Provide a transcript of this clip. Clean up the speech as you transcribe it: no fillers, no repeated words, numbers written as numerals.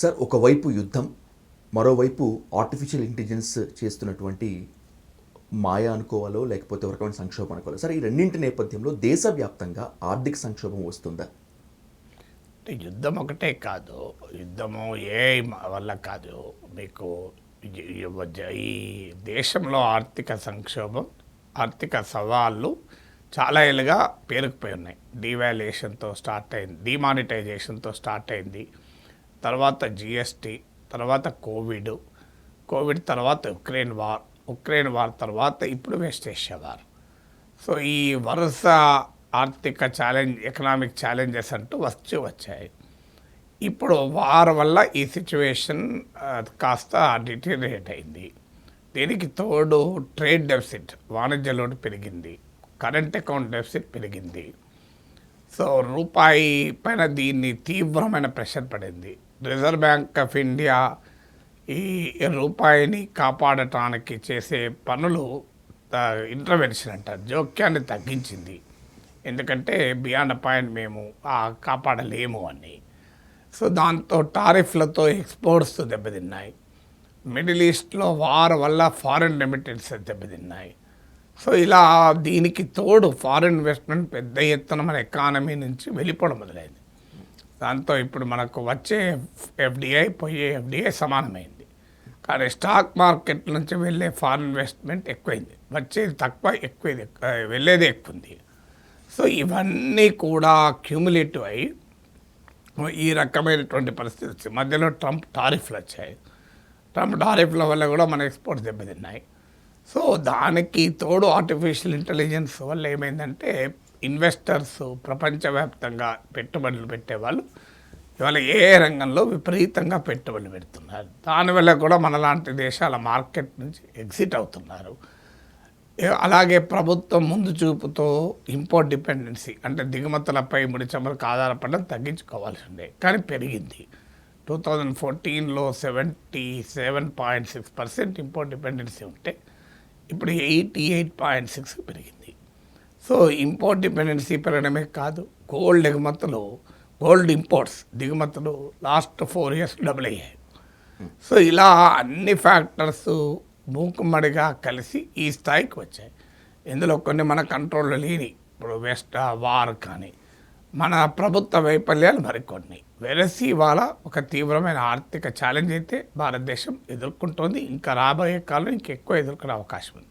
Sir, ఒకవైపు యుద్ధం, మరోవైపు ఆర్టిఫిషియల్ ఇంటెలిజెన్స్ చేస్తున్నటువంటి మాయ అనుకోవాలో లేకపోతే ఒక రకమైన సంక్షోభం అనుకోవాలో. సార్, ఈ రెండింటి నేపథ్యంలో దేశవ్యాప్తంగా ఆర్థిక సంక్షోభం వస్తుందా? అంటే యుద్ధం ఒకటే కాదు, యుద్ధము ఏ వల్ల కాదు. మీకు ఈ దేశంలో ఆర్థిక సంక్షోభం, ఆర్థిక సవాళ్ళు చాలా ఏళ్ళుగా పేరుకుపోయి ఉన్నాయి. డీవాల్యుయేషన్తో స్టార్ట్ అయింది, డిమానిటైజేషన్తో స్టార్ట్ అయింది, తర్వాత జిఎస్టీ, తర్వాత కోవిడ్ తర్వాత ఉక్రెయిన్ వార్ తర్వాత ఇప్పుడు వెస్ట్ ఏషియా వార్. సో ఈ వరుస ఆర్థిక ఎకనామిక్ ఛాలెంజెస్ అంటూ వచ్చాయి. ఇప్పుడు వార్ వల్ల ఈ సిచ్యువేషన్ కాస్త డిటీరియేట్ అయింది. దీనికి తోడు ట్రేడ్ డెఫిసిట్, వాణిజ్య లోటు పెరిగింది, కరెంట్ అకౌంట్ డెఫిసిట్ పెరిగింది. సో రూపాయి పైన దీన్ని తీవ్రమైన ప్రెషర్ పడింది. రిజర్వ్ బ్యాంక్ ఆఫ్ ఇండియా ఈ రూపాయిని కాపాడటానికి చేసే పనులు ఇంటర్వెన్షన్ అంటారు, జోక్యాన్ని తగ్గించింది. ఎందుకంటే బియాండ్ పాయింట్ మేము కాపాడలేము అని. సో దాంతో టారిఫ్లతో ఎక్స్పోర్ట్స్ దెబ్బతిన్నాయి. మిడిల్ ఈస్ట్లో వార్ వల్ల ఫారిన్ రెమిటెన్సెస్ దెబ్బతిన్నాయి. సో ఇలా దీనికి తోడు ఫారిన్ ఇన్వెస్ట్మెంట్ పెద్ద ఎత్తున మన ఎకానమీ నుంచి వెళ్ళిపోవడం మొదలైంది. దాంతో ఇప్పుడు మనకు వచ్చే ఎఫ్డిఐ పోయే ఎఫ్డిఐ సమానమైంది. కానీ స్టాక్ మార్కెట్ నుంచి వెళ్ళే ఫారిన్ ఇన్వెస్ట్మెంట్ ఎక్కువైంది, వచ్చేది తక్కువ, వెళ్ళేది ఎక్కువ ఉంది. సో ఇవన్నీ కూడా క్యూములేటివ్ అయ్యి ఈ రకమైనటువంటి పరిస్థితి వచ్చింది. మధ్యలో ట్రంప్ టారిఫ్లు వచ్చాయి. ట్రంప్ టారిఫ్ల వల్ల కూడా మన ఎక్స్పోర్ట్స్ దెబ్బతిన్నాయి. సో దానికి తోడు ఆర్టిఫిషియల్ ఇంటెలిజెన్స్ వల్ల ఏమైందంటే ఇన్వెస్టర్స్ ప్రపంచవ్యాప్తంగా పెట్టుబడులు పెట్టేవాళ్ళు ఇవాళ ఏ రంగంలో విపరీతంగా పెట్టుబడులు పెడుతున్నారు. దానివల్ల కూడా మనలాంటి దేశాల మార్కెట్ నుంచి ఎగ్జిట్ అవుతున్నారు. అలాగే ప్రభుత్వం ముందు చూపుతో ఇంపోర్ట్ డిపెండెన్సీ అంటే దిగుమతులపై ముడి చమురుకు ఆధారపడడం తగ్గించుకోవాల్సి ఉండే, కానీ పెరిగింది. 2014లో 77.6% ఇంపోర్ట్ డిపెండెన్సీ ఉంటే ఇప్పుడు 88.6 పెరిగింది. సో ఇంపోర్ట్ డిపెండెన్సీ పెరగడమే కాదు, గోల్డ్ ఇంపోర్ట్స్ దిగుమతులు లాస్ట్ 4 years డబుల్ అయ్యాయి. సో ఇలా అన్ని ఫ్యాక్టర్స్ మూకుమ్మడిగా కలిసి ఈ స్థాయికి వచ్చాయి. ఇందులో కొన్ని మన కంట్రోల్లో లేని, ఇప్పుడు వెస్ట్ వార్ కానీ మన ప్రభుత్వ వైఫల్యాలు మరికొన్ని. వెరసి ఇవాళ ఒక తీవ్రమైన ఆర్థిక ఛాలెంజ్ అయితే భారతదేశం ఎదుర్కొంటోంది. ఇంకా రాబోయే కాలం ఇంకెక్కువ ఎదుర్కొనే అవకాశం ఉంది.